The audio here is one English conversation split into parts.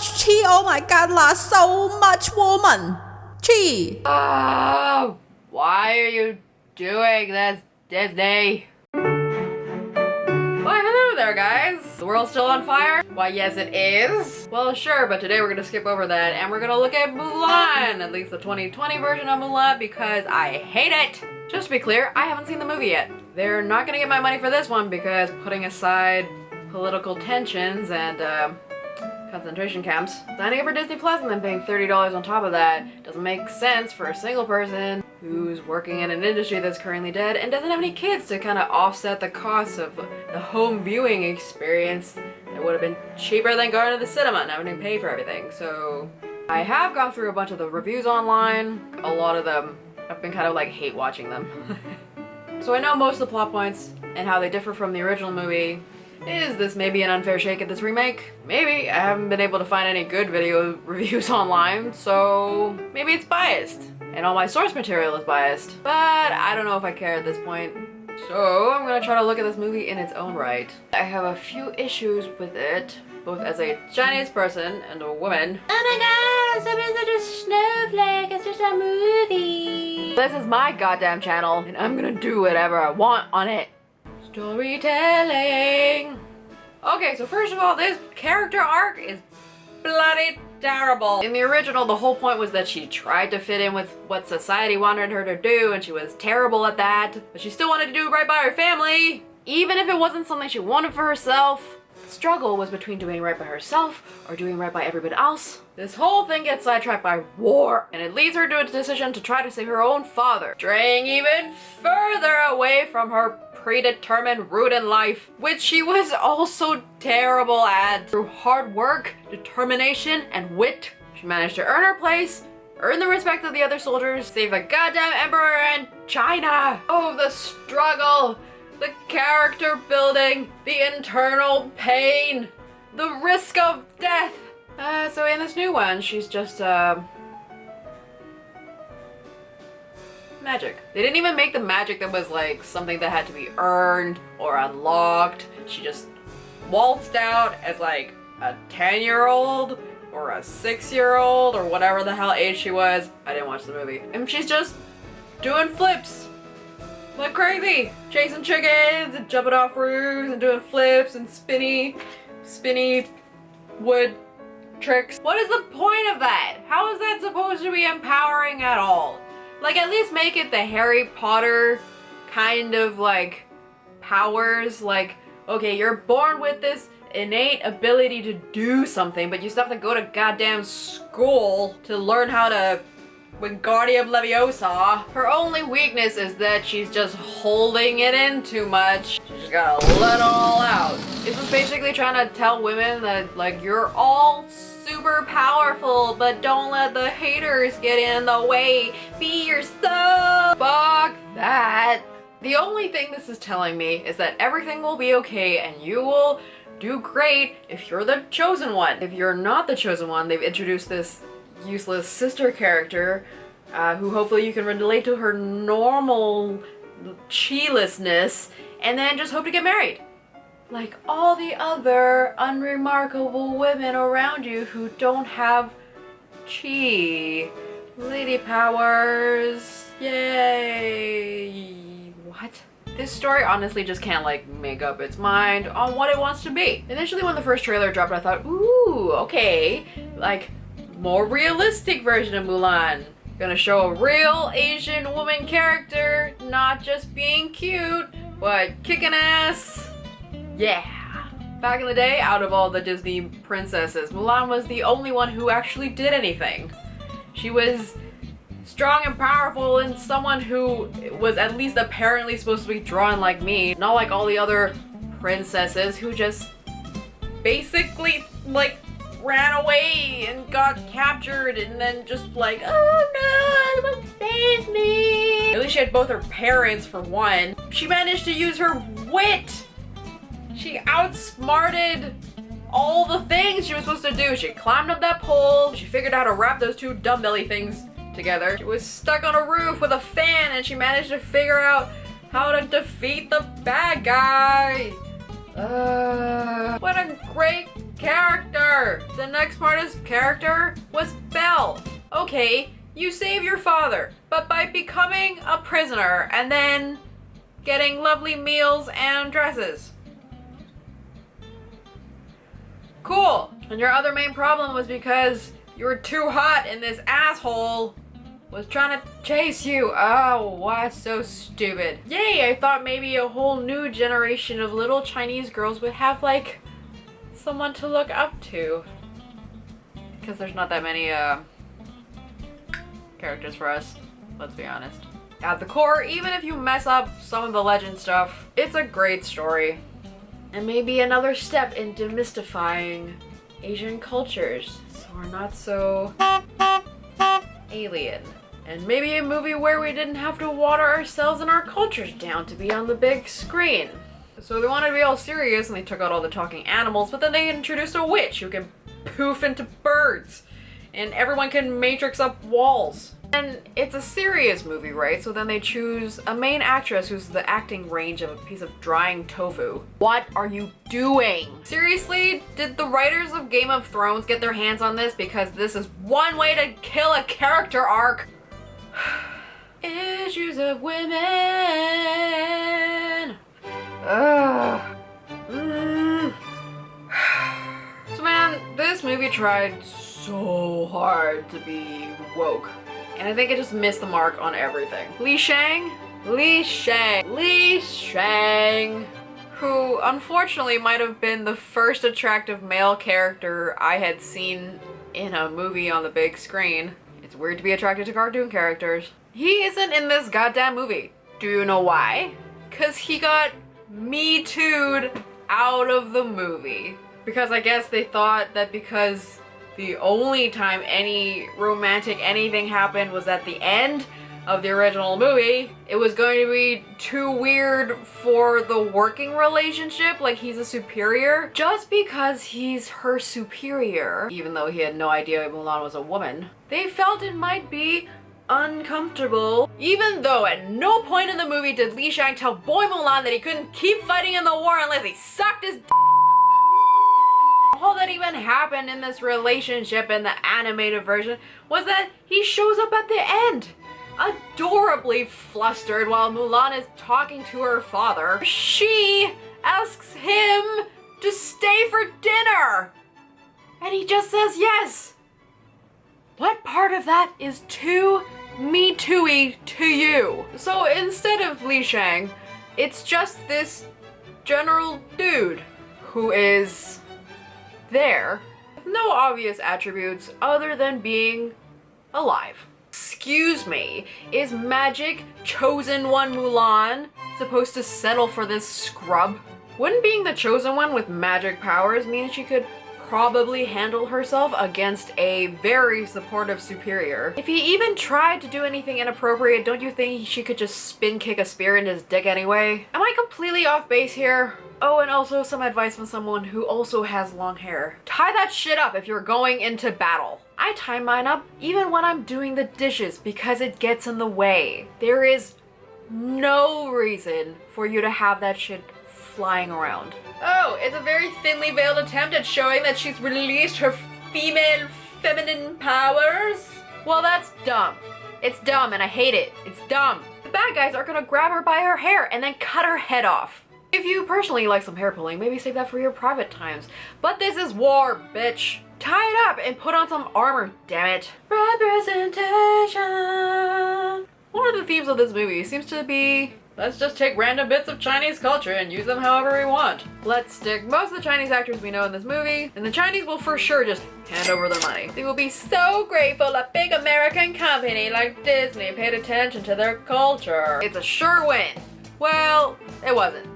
much chi. Oh my god, lost so much woman. Chi. Oh, why are you doing this, Disney? Why, hello there, guys. The world's still on fire? Why, yes, it is. Well, sure, but today we're gonna skip over that and we're gonna look at Mulan, at least the 2020 version of Mulan, because I hate it. Just to be clear, I haven't seen the movie yet. They're not gonna get my money for this one because, putting aside political tensions and concentration camps, signing up for Disney Plus and then paying $30 on top of that doesn't make sense for a single person who's working in an industry that's currently dead and doesn't have any kids to kind of offset the cost of the home viewing experience. It would have been cheaper than going to the cinema and having to pay for everything. So I have gone through a bunch of the reviews online. A lot of them, I've been kind of like hate watching them. So I know most of the plot points and how they differ from the original movie. Is this maybe an unfair shake at this remake? Maybe. I haven't been able to find any good video reviews online, so maybe it's biased. And all my source material is biased. But I don't know if I care at this point. So I'm gonna try to look at this movie in its own right. I have a few issues with it, both as a Chinese person and a woman. Oh my god, somebody's such a snowflake, it's just a movie. This is my goddamn channel, and I'm gonna do whatever I want on it. Storytelling. Okay, so first of all, this character arc is bloody terrible. In the original, the whole point was that she tried to fit in with what society wanted her to do, and she was terrible at that, but she still wanted to do right by her family, even if it wasn't something she wanted for herself. The struggle was between doing right by herself or doing right by everybody else. This whole thing gets sidetracked by war, and it leads her to a decision to try to save her own father, straying even further away from her predetermined route in life, which she was also terrible at. Through hard work, determination, and wit, she managed to earn her place, earn the respect of the other soldiers, save the goddamn emperor and China. Oh, the struggle, the character building, the internal pain, the risk of death. So in this new one, she's just, magic. They didn't even make the magic that was like something that had to be earned or unlocked. She just waltzed out as like a 10-year-old or a 6-year-old or whatever the hell age she was. I didn't watch the movie. And she's just doing flips like crazy. Chasing chickens and jumping off roofs and doing flips and spinny wood tricks. What is the point of that? How is that supposed to be empowering at all? Like, at least make it the Harry Potter kind of, like, powers. Like, okay, you're born with this innate ability to do something, but you still have to go to goddamn school to learn how to Wingardium Leviosa. Her only weakness is that she's just holding it in too much. She's just gotta let it all out. This was basically trying to tell women that, like, you're all super powerful, but don't let the haters get in the way. Be yourself. Fuck that. The only thing this is telling me is that everything will be okay and you will do great if you're the chosen one. If you're not the chosen one, they've introduced this useless sister character who hopefully you can relate to her normal chi-lessness and then just hope to get married. Like all the other unremarkable women around you who don't have chi. Lady powers. Yay. What? This story honestly just can't like make up its mind on what it wants to be. Initially when the first trailer dropped, I thought, ooh, okay, like more realistic version of Mulan. Gonna show a real Asian woman character, not just being cute, but kicking ass. Yeah. Back in the day, out of all the Disney princesses, Mulan was the only one who actually did anything. She was strong and powerful and someone who was at least apparently supposed to be drawn like me, not like all the other princesses who just basically like ran away and got captured and then just like, oh no, someone save me. At least she had both her parents for one. She managed to use her wit. She outsmarted all the things she was supposed to do. She climbed up that pole. She figured out how to wrap those two dumb belly things together. She was stuck on a roof with a fan and she managed to figure out how to defeat the bad guy. What a great character. Sure, the next smartest character was Belle. Okay, you save your father, but by becoming a prisoner and then getting lovely meals and dresses. Cool. And your other main problem was because you were too hot and this asshole was trying to chase you. Oh, why so stupid. Yay, I thought maybe a whole new generation of little Chinese girls would have like someone to look up to. Because there's not that many characters for us, let's be honest. At the core, even if you mess up some of the legend stuff, it's a great story. And maybe another step in demystifying Asian cultures, so we're not so alien. And maybe a movie where we didn't have to water ourselves and our cultures down to be on the big screen. So they wanted to be all serious and they took out all the talking animals, but then they introduced a witch who can poof into birds. And everyone can matrix up walls. And it's a serious movie, right? So then they choose a main actress who's the acting range of a piece of drying tofu. What are you doing? Seriously? Did the writers of Game of Thrones get their hands on this? Because this is one way to kill a character arc. Issues of women. Ugh. So man, this movie tried so hard to be woke. And I think it just missed the mark on everything. Li Shang, who unfortunately might have been the first attractive male character I had seen in a movie on the big screen. It's weird to be attracted to cartoon characters. He isn't in this goddamn movie. Do you know why? Because he got Me Too'd out of the movie. Because I guess they thought that because the only time any romantic anything happened was at the end of the original movie, it was going to be too weird for the working relationship, like he's a superior. Just because he's her superior, even though he had no idea Mulan was a woman, they felt it might be uncomfortable. Even though at no point in the movie did Li Shang tell boy Mulan that he couldn't keep fighting in the war unless he sucked his all that even happened in this relationship in the animated version was that he shows up at the end, adorably flustered while Mulan is talking to her father. She asks him to stay for dinner, and he just says yes. What part of that is too Me Too-y to you? So instead of Li Shang, it's just this general dude who is there with no obvious attributes other than being alive. Excuse me, is magic chosen one Mulan supposed to settle for this scrub? Wouldn't being the chosen one with magic powers mean she could probably handle herself against a very supportive superior? If he even tried to do anything inappropriate, don't you think she could just spin kick a spear into his dick anyway? Am I completely off base here? Oh, and also some advice from someone who also has long hair. Tie that shit up if you're going into battle. I tie mine up even when I'm doing the dishes because it gets in the way. There is no reason for you to have that shit flying around. Oh, it's a very thinly veiled attempt at showing that she's released her female feminine powers? Well, that's dumb. It's dumb and I hate it. It's dumb. The bad guys are gonna grab her by her hair and then cut her head off. If you personally like some hair pulling, maybe save that for your private times. But this is war, bitch. Tie it up and put on some armor, damn it. Representation. One of the themes of this movie seems to be, let's just take random bits of Chinese culture and use them however we want. Let's stick most of the Chinese actors we know in this movie, and the Chinese will for sure just hand over their money. They will be so grateful a big American company like Disney paid attention to their culture. It's a sure win. Well, it wasn't.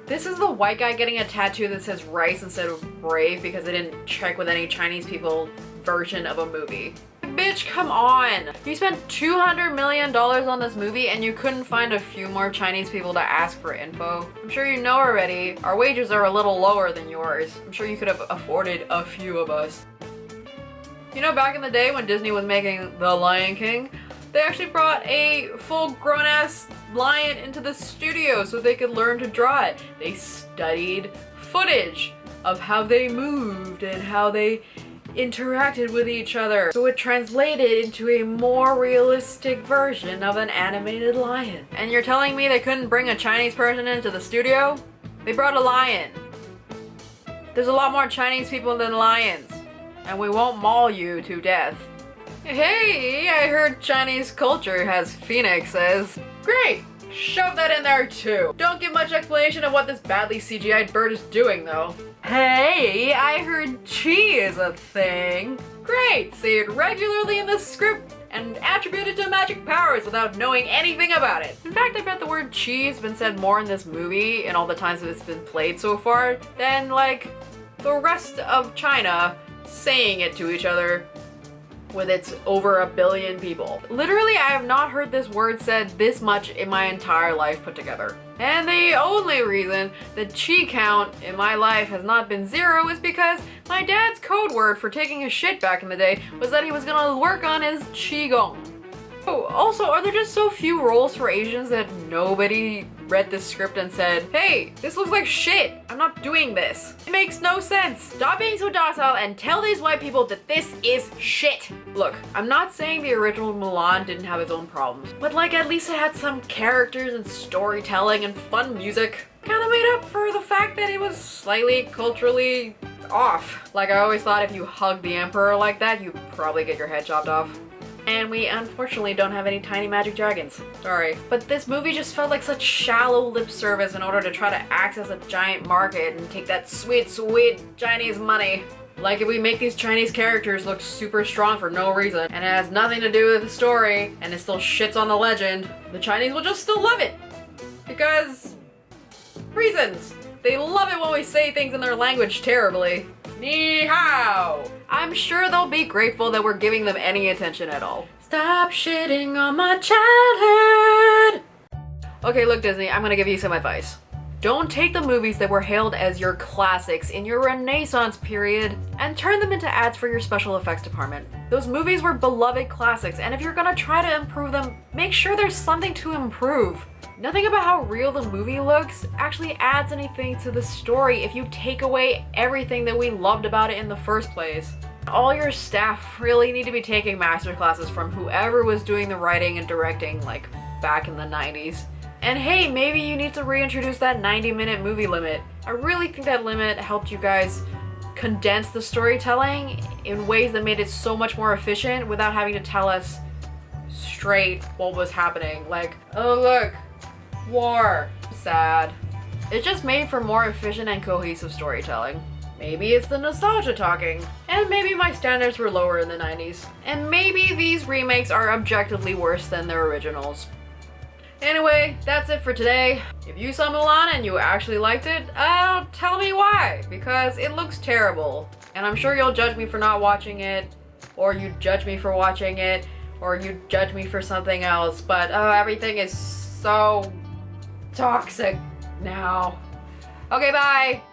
This is the white guy getting a tattoo that says rice instead of brave because they didn't check with any Chinese people version of a movie. Bitch, come on. You spent $200 million on this movie and you couldn't find a few more Chinese people to ask for info. I'm sure you know already, our wages are a little lower than yours. I'm sure you could have afforded a few of us. You know, back in the day when Disney was making The Lion King, they actually brought a full grown-ass lion into the studio so they could learn to draw it. They studied footage. of how they moved and how they interacted with each other. So it translated into a more realistic version of an animated lion. And you're telling me they couldn't bring a Chinese person into the studio? They brought a lion. There's a lot more Chinese people than lions, and we won't maul you to death. Hey, I heard Chinese culture has phoenixes. Great! Shove that in there too. Don't give much explanation of what this badly CGI'd bird is doing though. Hey, I heard chi is a thing. Great! Say it regularly in the script and attribute it to magic powers without knowing anything about it. In fact, I bet the word chi has been said more in this movie and all the times that it's been played so far than like the rest of China saying it to each other with its over 1 billion people. Literally, I have not heard this word said this much in my entire life put together. And the only reason the chi count in my life has not been 0 is because my dad's code word for taking a shit back in the day was that he was gonna work on his qigong. Oh, also, are there just so few roles for Asians that nobody read this script and said, hey, this looks like shit, I'm not doing this. It makes no sense. Stop being so docile and tell these white people that this is shit. Look, I'm not saying the original Mulan didn't have its own problems, but like at least it had some characters and storytelling and fun music. Kinda made up for the fact that it was slightly culturally off. Like I always thought if you hug the emperor like that, you'd probably get your head chopped off. And we unfortunately don't have any tiny magic dragons. Sorry. But this movie just felt like such shallow lip service in order to try to access a giant market and take that sweet, sweet Chinese money. Like if we make these Chinese characters look super strong for no reason, and it has nothing to do with the story, and it still shits on the legend, the Chinese will just still love it. Because reasons. They love it when we say things in their language terribly. Ni hao! I'm sure they'll be grateful that we're giving them any attention at all. Stop shitting on my childhood! Okay, look Disney, I'm gonna give you some advice. Don't take the movies that were hailed as your classics in your Renaissance period and turn them into ads for your special effects department. Those movies were beloved classics, and if you're gonna try to improve them, make sure there's something to improve. Nothing about how real the movie looks actually adds anything to the story if you take away everything that we loved about it in the first place. All your staff really need to be taking master classes from whoever was doing the writing and directing like back in the 90s. And hey, maybe you need to reintroduce that 90-minute movie limit. I really think that limit helped you guys condense the storytelling in ways that made it so much more efficient without having to tell us straight what was happening. Like, oh look, war. Sad. It just made for more efficient and cohesive storytelling. Maybe it's the nostalgia talking. And maybe my standards were lower in the 90s. And maybe these remakes are objectively worse than their originals. Anyway, that's it for today. If you saw Mulan and you actually liked it, tell me why, because it looks terrible. And I'm sure you'll judge me for not watching it, or you judge me for watching it, or you judge me for something else, but everything is so toxic now. Okay, bye!